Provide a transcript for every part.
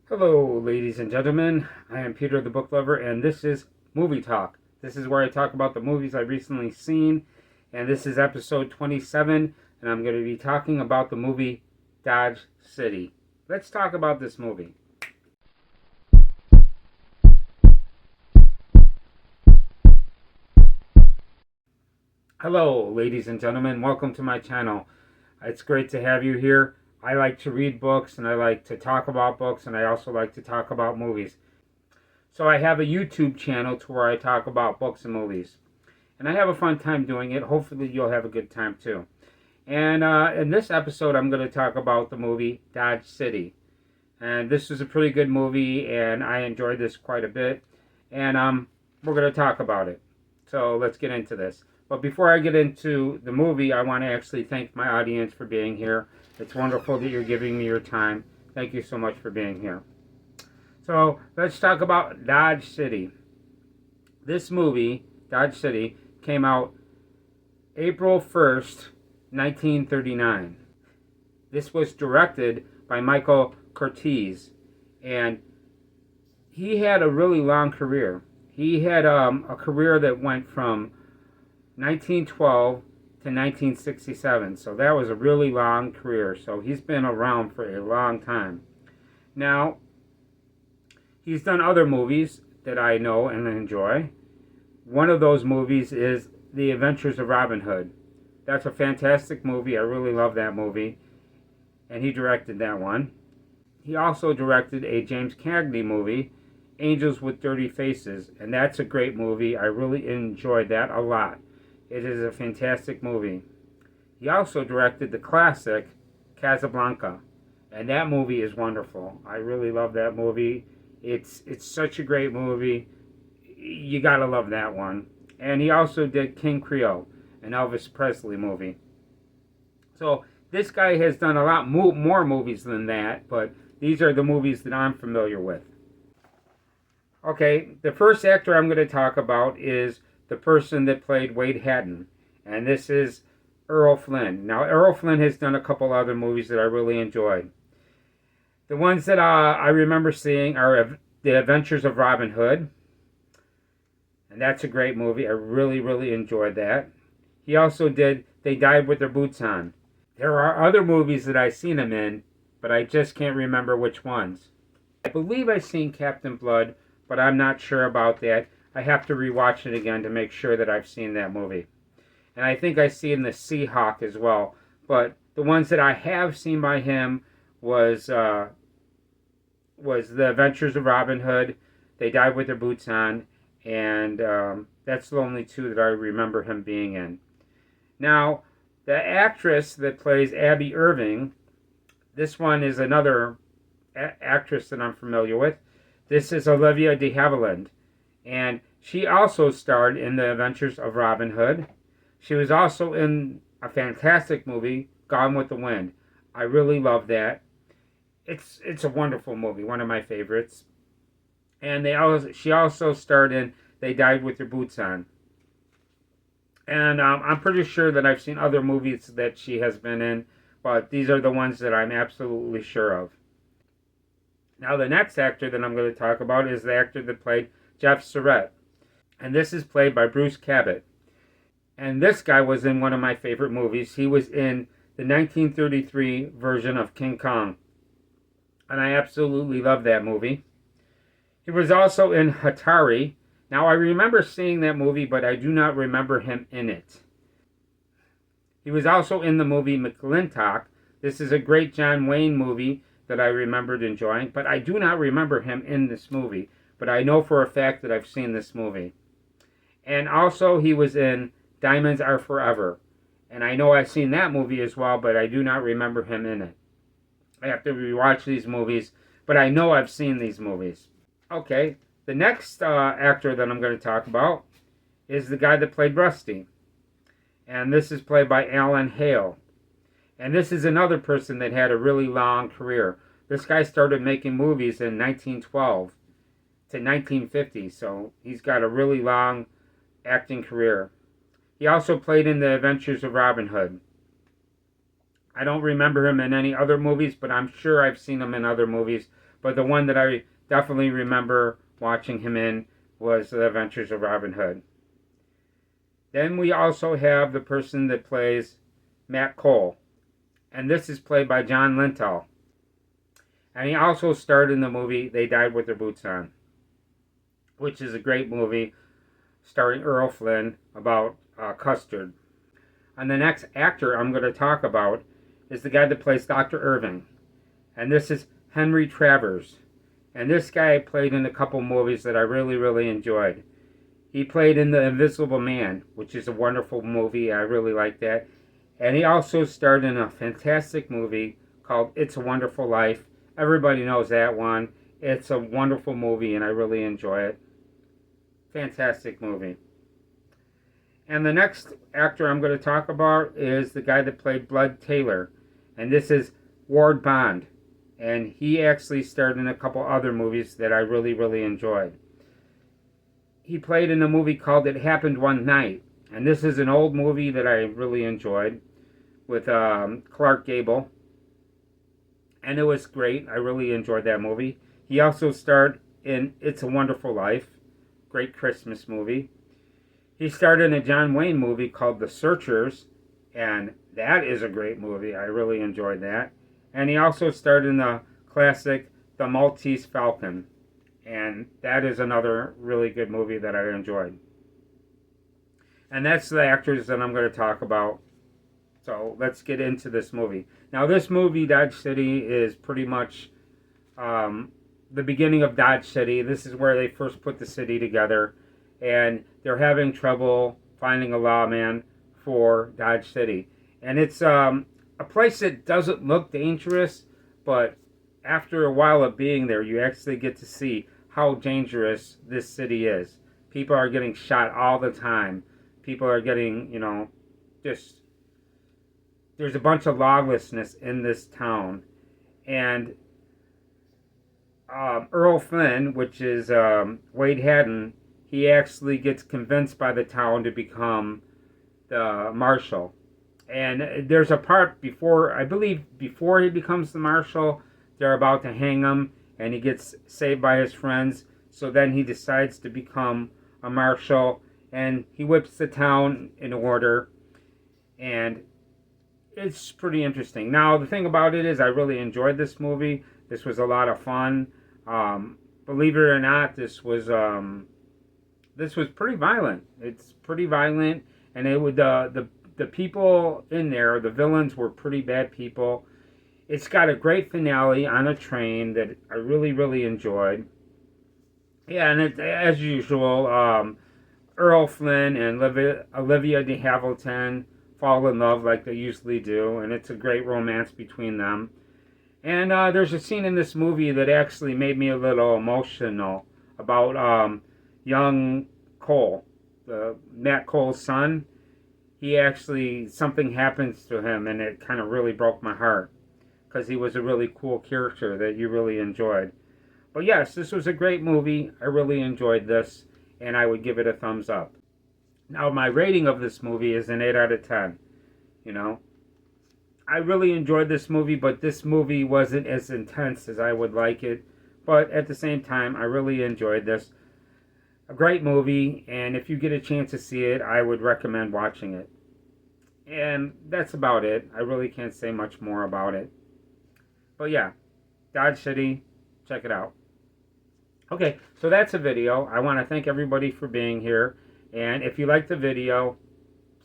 Hello, ladies and gentlemen. I am Peter the Booklover, and this is Movie Talk. This is where I talk about the movies I've recently seen, and this is episode 27, and I'm going to be talking about the movie Dodge City. Let's talk about this movie. Hello, ladies and gentlemen. Welcome to my channel. It's great to have you here. I like to read books, and I like to talk about books, and I also like to talk about movies. So I have a YouTube channel to where I talk about books and movies. And I have a fun time doing it. Hopefully you'll have a good time too. And in this episode, I'm going to talk about the movie Dodge City. And this is a pretty good movie, and I enjoyed this quite a bit. And we're going to talk about it. So let's get into this. But before I get into the movie, I want to actually thank my audience for being here. It's wonderful that you're giving me your time. Thank you so much for being here. So let's talk about Dodge City. This movie, Dodge City, came out April 1st, 1939. This was directed by Michael Curtiz, and he had a really long career. He had a career that went from 1912 to 1967, so that was a really long career. So he's been around for a long time. Now, he's done other movies that I know and enjoy. One of those movies is The Adventures of Robin Hood. That's a fantastic movie. I really love that movie. And he directed that one. He also directed a James Cagney movie, Angels with Dirty Faces. And that's a great movie. I really enjoyed that a lot. It is a fantastic movie. He also directed the classic Casablanca. And that movie is wonderful. I really love that movie. It's such a great movie. You gotta love that one. And he also did King Creole, an Elvis Presley movie. So this guy has done a lot more movies than that, but these are the movies that I'm familiar with. Okay, the first actor I'm going to talk about is the person that played Wade Haddon, and this is Errol Flynn. Now, Errol Flynn has done a couple other movies that I really enjoyed. The ones that I remember seeing are The Adventures of Robin Hood. And that's a great movie. I really, really enjoyed that. He also did They Died with Their Boots On. There are other movies that I've seen him in, but I just can't remember which ones. I believe I've seen Captain Blood, but I'm not sure about that. I have to rewatch it again to make sure that I've seen that movie. And I think I've seen The Seahawk as well. But the ones that I have seen by him was The Adventures of Robin Hood, They Died with Their Boots On, and that's the only two that I remember him being in. Now, the actress that plays Abby Irving, this one is another actress that I'm familiar with. This is Olivia de Havilland, and she also starred in The Adventures of Robin Hood. She was also in a fantastic movie, Gone with the Wind. I really love that. It's a wonderful movie, one of my favorites. And she also starred in They Died with Their Boots On. And I'm pretty sure that I've seen other movies that she has been in, but these are the ones that I'm absolutely sure of. Now, the next actor that I'm going to talk about is the actor that played Jeff Surratt. And this is played by Bruce Cabot. And this guy was in one of my favorite movies. He was in the 1933 version of King Kong. And I absolutely love that movie. He was also in Hatari. Now, I remember seeing that movie, but I do not remember him in it. He was also in the movie McLintock. This is a great John Wayne movie that I remembered enjoying, but I do not remember him in this movie. But I know for a fact that I've seen this movie. And also, he was in Diamonds Are Forever. And I know I've seen that movie as well, but I do not remember him in it. I have to rewatch these movies, but I know I've seen these movies. Okay, the next actor that I'm going to talk about is the guy that played Rusty. And this is played by Alan Hale. And this is another person that had a really long career. This guy started making movies in 1912 to 1950, so he's got a really long acting career. He also played in The Adventures of Robin Hood. I don't remember him in any other movies, but I'm sure I've seen him in other movies. But the one that I definitely remember watching him in was The Adventures of Robin Hood. Then we also have the person that plays Matt Cole. And this is played by John Lintell. And he also starred in the movie They Died with Their Boots On, which is a great movie starring Errol Flynn about custard. And the next actor I'm going to talk about is the guy that plays Dr. Irving. And this is Henry Travers. And this guy played in a couple movies that I really, really enjoyed. He played in The Invisible Man, which is a wonderful movie. I really like that. And he also starred in a fantastic movie called It's a Wonderful Life. Everybody knows that one. It's a wonderful movie, and I really enjoy it. Fantastic movie. And the next actor I'm going to talk about is the guy that played Blood Taylor. And this is Ward Bond. And he actually starred in a couple other movies that I really, really enjoyed. He played in a movie called It Happened One Night. And this is an old movie that I really enjoyed with Clark Gable. And it was great. I really enjoyed that movie. He also starred in It's a Wonderful Life. Great Christmas movie. He starred in a John Wayne movie called The Searchers. And that is a great movie. I really enjoyed that. And he also starred in the classic The Maltese Falcon. And that is another really good movie that I enjoyed. And that's the actors that I'm going to talk about. So let's get into this movie. Now this movie, Dodge City, is pretty much the beginning of Dodge City. This is where they first put the city together. And they're having trouble finding a lawman for Dodge City. And it's a place that doesn't look dangerous, but after a while of being there, you actually get to see how dangerous this city is. People are getting shot all the time. People are getting, just... There's a bunch of lawlessness in this town. And Earl Flynn, which is Wade Haddon, he actually gets convinced by the town to become the marshal. And there's a part before he becomes the marshal, they're about to hang him, and he gets saved by his friends. So then he decides to become a marshal, and he whips the town in order. And it's pretty interesting. Now, the thing about it is I really enjoyed this movie. This was a lot of fun. Believe it or not, this was pretty violent. It's pretty violent, and it would the people in there, the villains, were pretty bad people. It's got a great finale on a train that I really, really enjoyed. Yeah, and it, as usual, Earl Flynn and Olivia de Havilland fall in love like they usually do, and it's a great romance between them. And there's a scene in this movie that actually made me a little emotional about young Cole, Matt Cole's son. Something happens to him, and it kind of really broke my heart, because he was a really cool character that you really enjoyed. But yes, this was a great movie. I really enjoyed this, and I would give it a thumbs up. Now, my rating of this movie is an 8 out of 10. I really enjoyed this movie, but this movie wasn't as intense as I would like it. But at the same time, I really enjoyed this. A great movie, and if you get a chance to see it, I would recommend watching it. And that's about it. I really can't say much more about it. But yeah, Dodge City, check it out. Okay, so that's a video. I want to thank everybody for being here. And if you liked the video,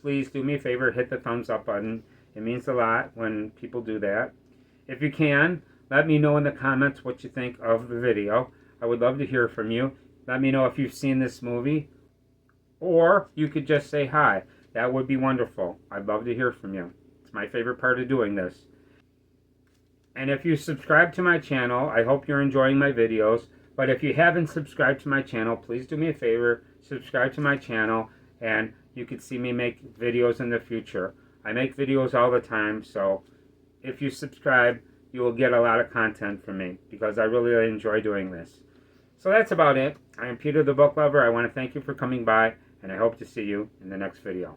please do me a favor, hit the thumbs up button. It means a lot when people do that. If you can, let me know in the comments what you think of the video. I would love to hear from you. Let me know if you've seen this movie. Or you could just say hi. That would be wonderful. I'd love to hear from you. It's my favorite part of doing this. And if you subscribe to my channel, I hope you're enjoying my videos. But if you haven't subscribed to my channel, please do me a favor, subscribe to my channel, and you can see me make videos in the future. I make videos all the time, so if you subscribe, you will get a lot of content from me, because I really enjoy doing this. So that's about it. I am Peter the Book Lover. I want to thank you for coming by, and I hope to see you in the next video.